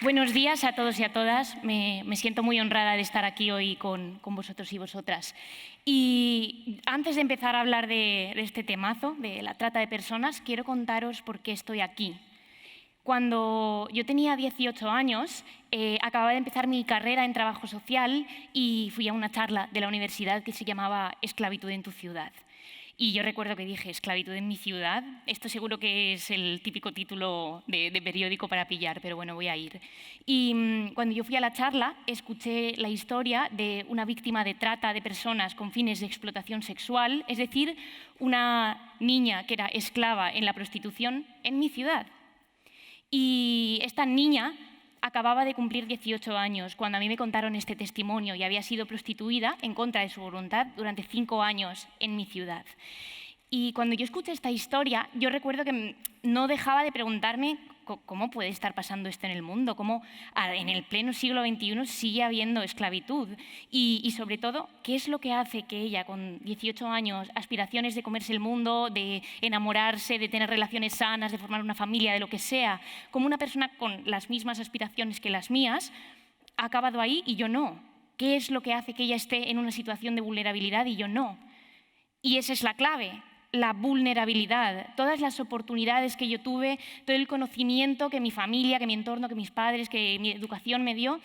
Buenos días a todos y a todas. Me siento muy honrada de estar aquí hoy con vosotros y vosotras. Y antes de empezar a hablar de este temazo, de la trata de personas, quiero contaros por qué estoy aquí. Cuando yo tenía 18 años, acababa de empezar mi carrera en trabajo social y fui a una charla de la universidad que se llamaba Esclavitud en tu ciudad. Y yo recuerdo que dije, esclavitud en mi ciudad, esto seguro que es el típico título de periódico para pillar, pero bueno, voy a ir. Y cuando yo fui a la charla, escuché la historia de una víctima de trata de personas con fines de explotación sexual, es decir, una niña que era esclava en la prostitución en mi ciudad. Y esta niña acababa de cumplir 18 años cuando a mí me contaron este testimonio y había sido prostituida en contra de su voluntad durante 5 años en mi ciudad. Y cuando yo escuché esta historia, yo recuerdo que no dejaba de preguntarme cómo puede estar pasando esto en el mundo, cómo en el pleno siglo XXI sigue habiendo esclavitud y sobre todo, qué es lo que hace que ella, con 18 años, aspiraciones de comerse el mundo, de enamorarse, de tener relaciones sanas, de formar una familia, de lo que sea, como una persona con las mismas aspiraciones que las mías, ha acabado ahí y yo no. ¿Qué es lo que hace que ella esté en una situación de vulnerabilidad y yo no? Y esa es la clave. La vulnerabilidad, todas las oportunidades que yo tuve, todo el conocimiento que mi familia, que mi entorno, que mis padres, que mi educación me dio,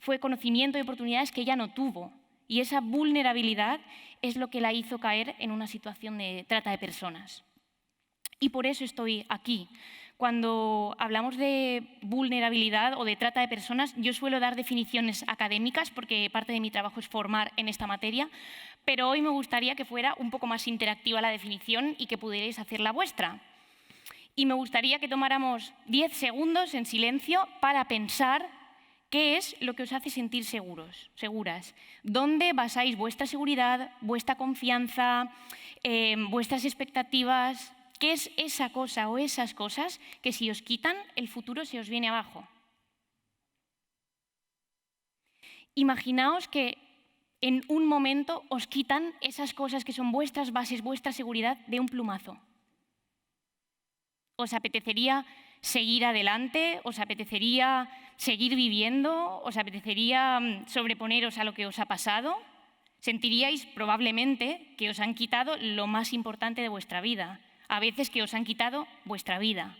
fue conocimiento y oportunidades que ella no tuvo. Y esa vulnerabilidad es lo que la hizo caer en una situación de trata de personas. Y por eso estoy aquí. Cuando hablamos de vulnerabilidad o de trata de personas, yo suelo dar definiciones académicas porque parte de mi trabajo es formar en esta materia, pero hoy me gustaría que fuera un poco más interactiva la definición y que pudierais hacer la vuestra. Y me gustaría que tomáramos 10 segundos en silencio para pensar qué es lo que os hace sentir seguros, seguras. ¿Dónde basáis vuestra seguridad, vuestra confianza, vuestras expectativas? ¿Qué es esa cosa o esas cosas que si os quitan, el futuro se os viene abajo? Imaginaos que en un momento os quitan esas cosas que son vuestras bases, vuestra seguridad, de un plumazo. ¿Os apetecería seguir adelante? ¿Os apetecería seguir viviendo? ¿Os apetecería sobreponeros a lo que os ha pasado? Sentiríais probablemente que os han quitado lo más importante de vuestra vida. A veces que os han quitado vuestra vida.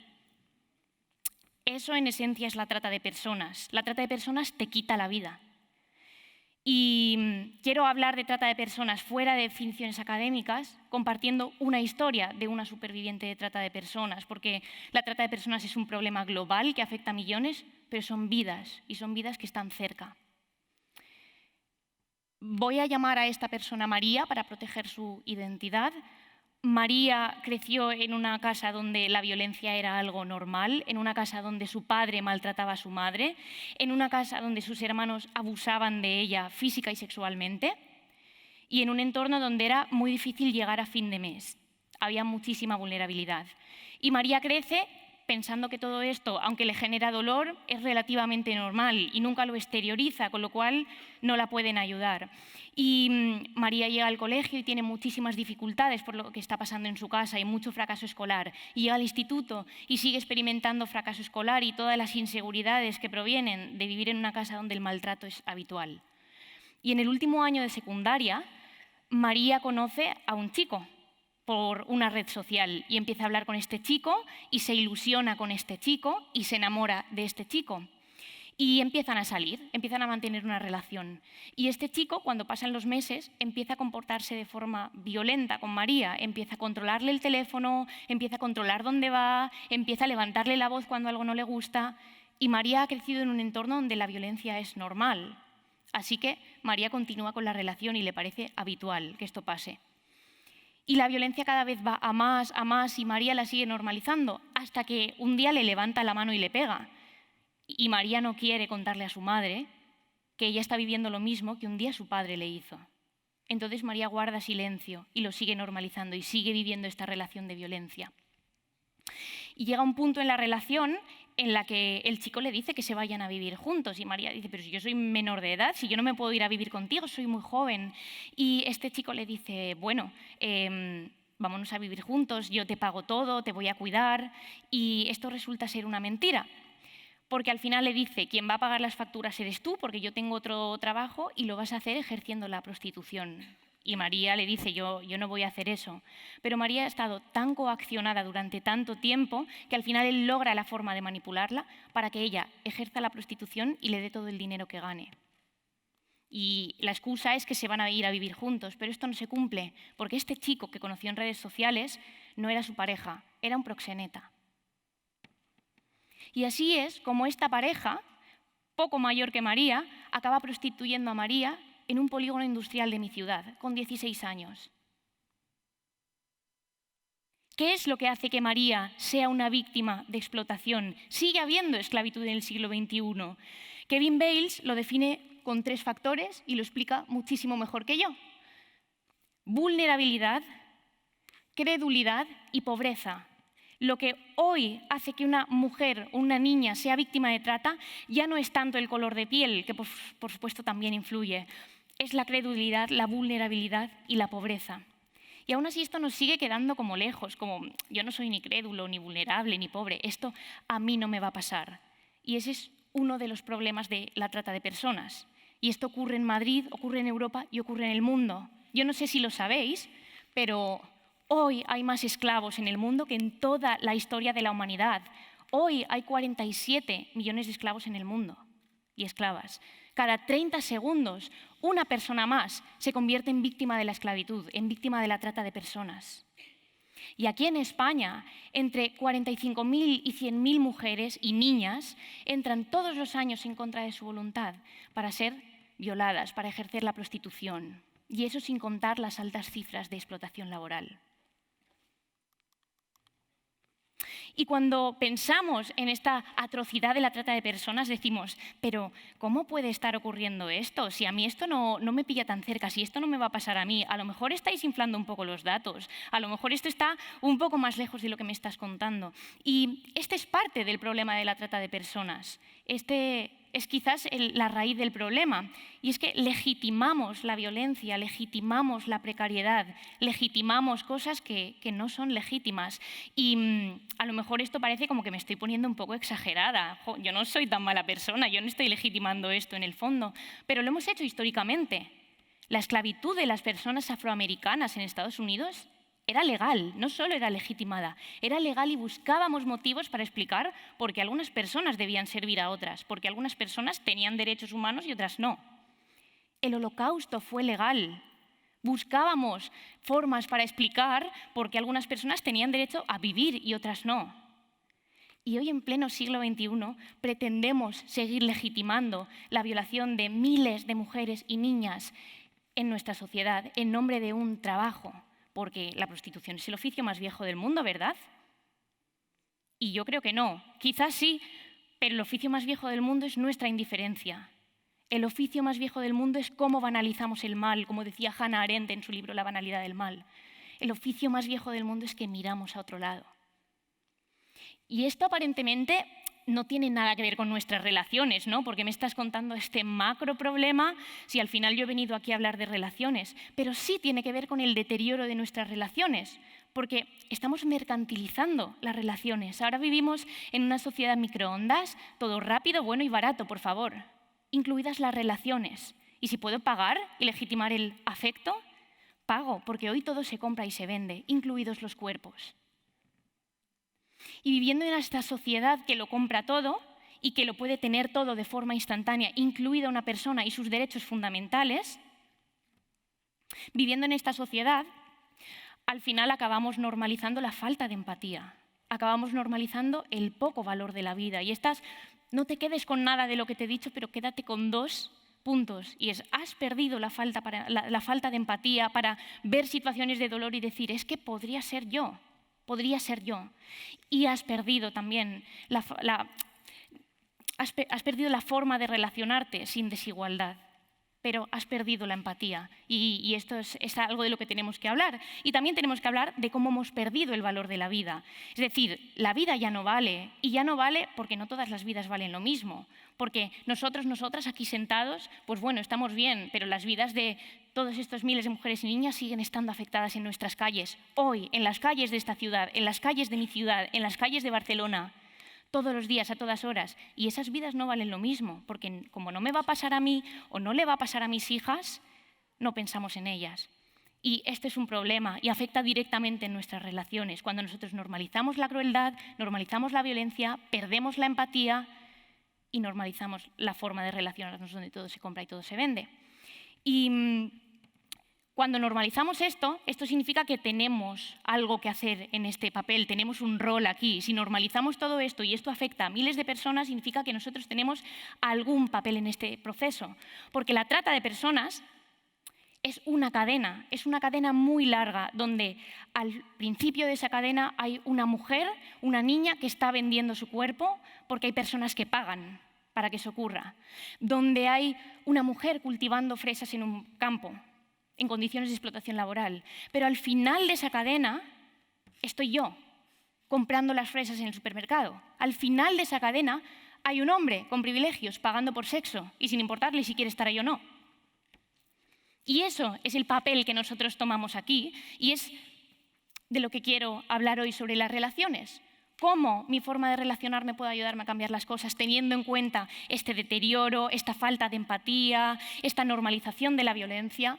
Eso en esencia es la trata de personas. La trata de personas te quita la vida. Y quiero hablar de trata de personas fuera de definiciones académicas, compartiendo una historia de una superviviente de trata de personas, porque la trata de personas es un problema global que afecta a millones, pero son vidas, y son vidas que están cerca. Voy a llamar a esta persona María para proteger su identidad. María creció en una casa donde la violencia era algo normal, en una casa donde su padre maltrataba a su madre, en una casa donde sus hermanos abusaban de ella física y sexualmente, y en un entorno donde era muy difícil llegar a fin de mes. Había muchísima vulnerabilidad. Y María crece pensando que todo esto, aunque le genera dolor, es relativamente normal y nunca lo exterioriza, con lo cual no la pueden ayudar. Y María llega al colegio y tiene muchísimas dificultades por lo que está pasando en su casa y mucho fracaso escolar. Y llega al instituto y sigue experimentando fracaso escolar y todas las inseguridades que provienen de vivir en una casa donde el maltrato es habitual. Y en el último año de secundaria, María conoce a un chico por una red social y empieza a hablar con este chico y se ilusiona con este chico y se enamora de este chico. Y empiezan a salir, empiezan a mantener una relación. Y este chico, cuando pasan los meses, empieza a comportarse de forma violenta con María. Empieza a controlarle el teléfono, empieza a controlar dónde va, empieza a levantarle la voz cuando algo no le gusta. Y María ha crecido en un entorno donde la violencia es normal. Así que María continúa con la relación y le parece habitual que esto pase. Y la violencia cada vez va a más y María la sigue normalizando hasta que un día le levanta la mano y le pega. Y María no quiere contarle a su madre que ella está viviendo lo mismo que un día su padre le hizo. Entonces María guarda silencio y lo sigue normalizando y sigue viviendo esta relación de violencia. Y llega un punto en la relación en la que el chico le dice que se vayan a vivir juntos. Y María dice, pero si yo soy menor de edad, si yo no me puedo ir a vivir contigo, soy muy joven. Y este chico le dice, bueno, vámonos a vivir juntos, yo te pago todo, te voy a cuidar. Y esto resulta ser una mentira. porque al final le dice, quien va a pagar las facturas eres tú, porque yo tengo otro trabajo y lo vas a hacer ejerciendo la prostitución. Y María le dice, yo no voy a hacer eso. Pero María ha estado tan coaccionada durante tanto tiempo que al final él logra la forma de manipularla para que ella ejerza la prostitución y le dé todo el dinero que gane. Y la excusa es que se van a ir a vivir juntos, pero esto no se cumple, porque este chico que conoció en redes sociales no era su pareja, era un proxeneta. Y así es como esta pareja, poco mayor que María, acaba prostituyendo a María en un polígono industrial de mi ciudad, con 16 años. ¿Qué es lo que hace que María sea una víctima de explotación? Sigue habiendo esclavitud en el siglo XXI. Kevin Bales lo define con 3 factores y lo explica muchísimo mejor que yo. Vulnerabilidad, credulidad y pobreza. Lo que hoy hace que una mujer o una niña sea víctima de trata ya no es tanto el color de piel, que por supuesto también influye, es la credulidad, la vulnerabilidad y la pobreza. Y aún así esto nos sigue quedando como lejos, como yo no soy ni crédulo, ni vulnerable, ni pobre, esto a mí no me va a pasar. Y ese es uno de los problemas de la trata de personas. Y esto ocurre en Madrid, ocurre en Europa y ocurre en el mundo. Yo no sé si lo sabéis, pero hoy hay más esclavos en el mundo que en toda la historia de la humanidad. Hoy hay 47 millones de esclavos en el mundo y esclavas. Cada 30 segundos, una persona más se convierte en víctima de la esclavitud, en víctima de la trata de personas. Y aquí en España, entre 45.000 y 100.000 mujeres y niñas entran todos los años en contra de su voluntad para ser violadas, para ejercer la prostitución. Y eso sin contar las altas cifras de explotación laboral. Y cuando pensamos en esta atrocidad de la trata de personas, decimos, pero ¿cómo puede estar ocurriendo esto? Si a mí esto no me pilla tan cerca, si esto no me va a pasar a mí, a lo mejor estáis inflando un poco los datos, a lo mejor esto está un poco más lejos de lo que me estás contando. Y este es parte del problema de la trata de personas. Este es quizás la raíz del problema, y es que legitimamos la violencia, legitimamos la precariedad, legitimamos cosas que no son legítimas. Y a lo mejor esto parece como que me estoy poniendo un poco exagerada. Yo no soy tan mala persona, yo no estoy legitimando esto en el fondo, pero lo hemos hecho históricamente. La esclavitud de las personas afroamericanas en Estados Unidos era legal, no solo era legitimada, era legal y buscábamos motivos para explicar por qué algunas personas debían servir a otras, porque algunas personas tenían derechos humanos y otras no. El Holocausto fue legal. Buscábamos formas para explicar por qué algunas personas tenían derecho a vivir y otras no. Y hoy, en pleno siglo XXI, pretendemos seguir legitimando la violación de miles de mujeres y niñas en nuestra sociedad en nombre de un trabajo. Porque la prostitución es el oficio más viejo del mundo, ¿verdad? Y yo creo que no. Quizás sí, pero el oficio más viejo del mundo es nuestra indiferencia. El oficio más viejo del mundo es cómo banalizamos el mal, como decía Hannah Arendt en su libro La banalidad del mal. El oficio más viejo del mundo es que miramos a otro lado. Y esto aparentemente no tiene nada que ver con nuestras relaciones, ¿no? Porque me estás contando este macro problema si al final yo he venido aquí a hablar de relaciones, pero sí tiene que ver con el deterioro de nuestras relaciones, porque estamos mercantilizando las relaciones. Ahora vivimos en una sociedad microondas, todo rápido, bueno y barato, por favor, incluidas las relaciones. Y si puedo pagar y legitimar el afecto, pago, porque hoy todo se compra y se vende, incluidos los cuerpos. Y viviendo en esta sociedad que lo compra todo y que lo puede tener todo de forma instantánea, incluida una persona y sus derechos fundamentales, viviendo en esta sociedad, al final acabamos normalizando la falta de empatía, acabamos normalizando el poco valor de la vida. Y no te quedes con nada de lo que te he dicho, pero quédate con 2 puntos. Y has perdido la falta de empatía para ver situaciones de dolor y decir, es que podría ser yo. Podría ser yo. Y has perdido también has perdido la forma de relacionarte sin desigualdad, pero has perdido la empatía. Y esto es algo de lo que tenemos que hablar. Y también tenemos que hablar de cómo hemos perdido el valor de la vida. Es decir, la vida ya no vale. Y ya no vale porque no todas las vidas valen lo mismo. Porque nosotras aquí sentados, pues bueno, estamos bien, pero las vidas de todos estos miles de mujeres y niñas siguen estando afectadas en nuestras calles. Hoy, en las calles de esta ciudad, en las calles de mi ciudad, en las calles de Barcelona. todos los días, a todas horas. Y esas vidas no valen lo mismo, porque como no me va a pasar a mí o no le va a pasar a mis hijas, no pensamos en ellas. Y este es un problema y afecta directamente en nuestras relaciones. Cuando nosotros normalizamos la crueldad, normalizamos la violencia, perdemos la empatía y normalizamos la forma de relacionarnos donde todo se compra y todo se vende. Y cuando normalizamos esto significa que tenemos algo que hacer en este papel, tenemos un rol aquí. Si normalizamos todo esto y esto afecta a miles de personas, significa que nosotros tenemos algún papel en este proceso. Porque la trata de personas es una cadena muy larga, donde al principio de esa cadena hay una mujer, una niña que está vendiendo su cuerpo porque hay personas que pagan para que eso ocurra. Donde hay una mujer cultivando fresas en un campo, en condiciones de explotación laboral. Pero al final de esa cadena estoy yo, comprando las fresas en el supermercado. Al final de esa cadena hay un hombre con privilegios, pagando por sexo y sin importarle si quiere estar ahí o no. Y eso es el papel que nosotros tomamos aquí y es de lo que quiero hablar hoy sobre las relaciones. ¿Cómo mi forma de relacionarme puede ayudarme a cambiar las cosas teniendo en cuenta este deterioro, esta falta de empatía, esta normalización de la violencia?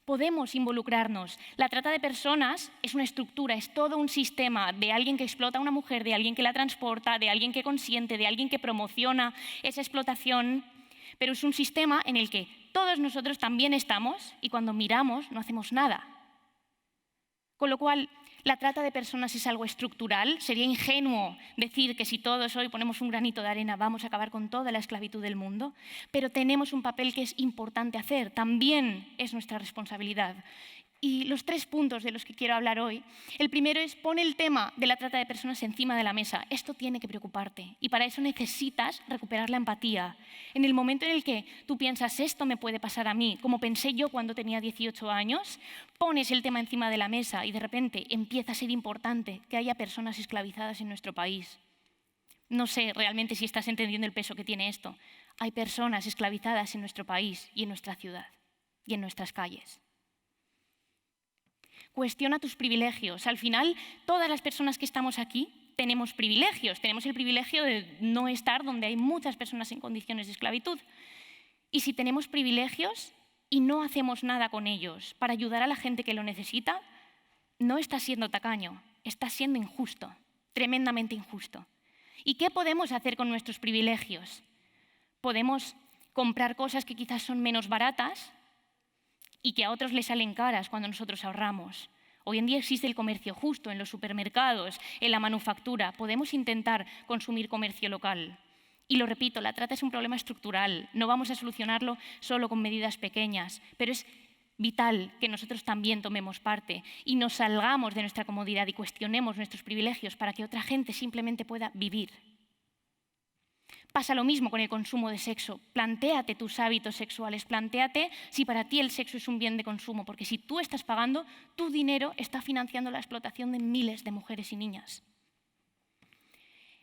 Podemos involucrarnos. La trata de personas es una estructura, es todo un sistema de alguien que explota a una mujer, de alguien que la transporta, de alguien que consiente, de alguien que promociona esa explotación, pero es un sistema en el que todos nosotros también estamos y cuando miramos no hacemos nada. Con lo cual, la trata de personas es algo estructural. Sería ingenuo decir que si todos hoy ponemos un granito de arena vamos a acabar con toda la esclavitud del mundo, pero tenemos un papel que es importante hacer, también es nuestra responsabilidad. Y los 3 puntos de los que quiero hablar hoy, el primero es pon el tema de la trata de personas encima de la mesa. Esto tiene que preocuparte y para eso necesitas recuperar la empatía. En el momento en el que tú piensas esto me puede pasar a mí, como pensé yo cuando tenía 18 años, pones el tema encima de la mesa y de repente empieza a ser importante que haya personas esclavizadas en nuestro país. No sé realmente si estás entendiendo el peso que tiene esto. Hay personas esclavizadas en nuestro país y en nuestra ciudad y en nuestras calles. Cuestiona tus privilegios. Al final, todas las personas que estamos aquí tenemos privilegios. Tenemos el privilegio de no estar donde hay muchas personas en condiciones de esclavitud. Y si tenemos privilegios y no hacemos nada con ellos para ayudar a la gente que lo necesita, no estás siendo tacaño, estás siendo injusto, tremendamente injusto. ¿Y qué podemos hacer con nuestros privilegios? Podemos comprar cosas que quizás son menos baratas y que a otros les salen caras cuando nosotros ahorramos. Hoy en día existe el comercio justo en los supermercados, en la manufactura. Podemos intentar consumir comercio local. Y lo repito, la trata es un problema estructural. No vamos a solucionarlo solo con medidas pequeñas, pero es vital que nosotros también tomemos parte y nos salgamos de nuestra comodidad y cuestionemos nuestros privilegios para que otra gente simplemente pueda vivir. Pasa lo mismo con el consumo de sexo. Plantéate tus hábitos sexuales, plantéate si para ti el sexo es un bien de consumo, porque si tú estás pagando, tu dinero está financiando la explotación de miles de mujeres y niñas.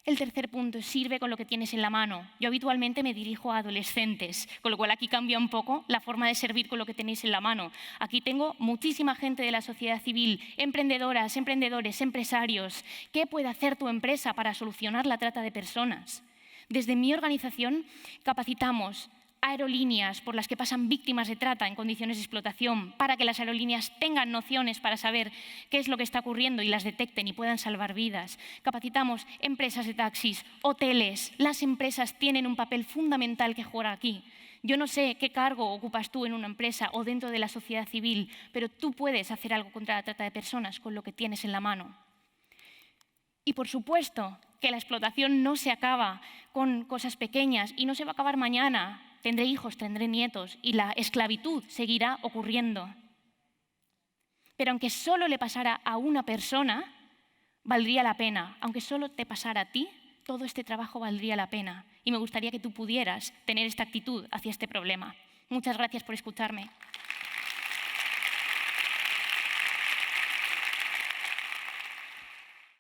El tercer punto es sirve con lo que tienes en la mano. Yo habitualmente me dirijo a adolescentes, con lo cual aquí cambia un poco la forma de servir con lo que tenéis en la mano. Aquí tengo muchísima gente de la sociedad civil, emprendedoras, emprendedores, empresarios. ¿Qué puede hacer tu empresa para solucionar la trata de personas? Desde mi organización capacitamos aerolíneas por las que pasan víctimas de trata en condiciones de explotación para que las aerolíneas tengan nociones para saber qué es lo que está ocurriendo y las detecten y puedan salvar vidas. Capacitamos empresas de taxis, hoteles. Las empresas tienen un papel fundamental que jugar aquí. Yo no sé qué cargo ocupas tú en una empresa o dentro de la sociedad civil, pero tú puedes hacer algo contra la trata de personas con lo que tienes en la mano. Y por supuesto que la explotación no se acaba con cosas pequeñas y no se va a acabar mañana. Tendré hijos, tendré nietos y la esclavitud seguirá ocurriendo. Pero aunque solo le pasara a una persona, valdría la pena. Aunque solo te pasara a ti, todo este trabajo valdría la pena. Y me gustaría que tú pudieras tener esta actitud hacia este problema. Muchas gracias por escucharme.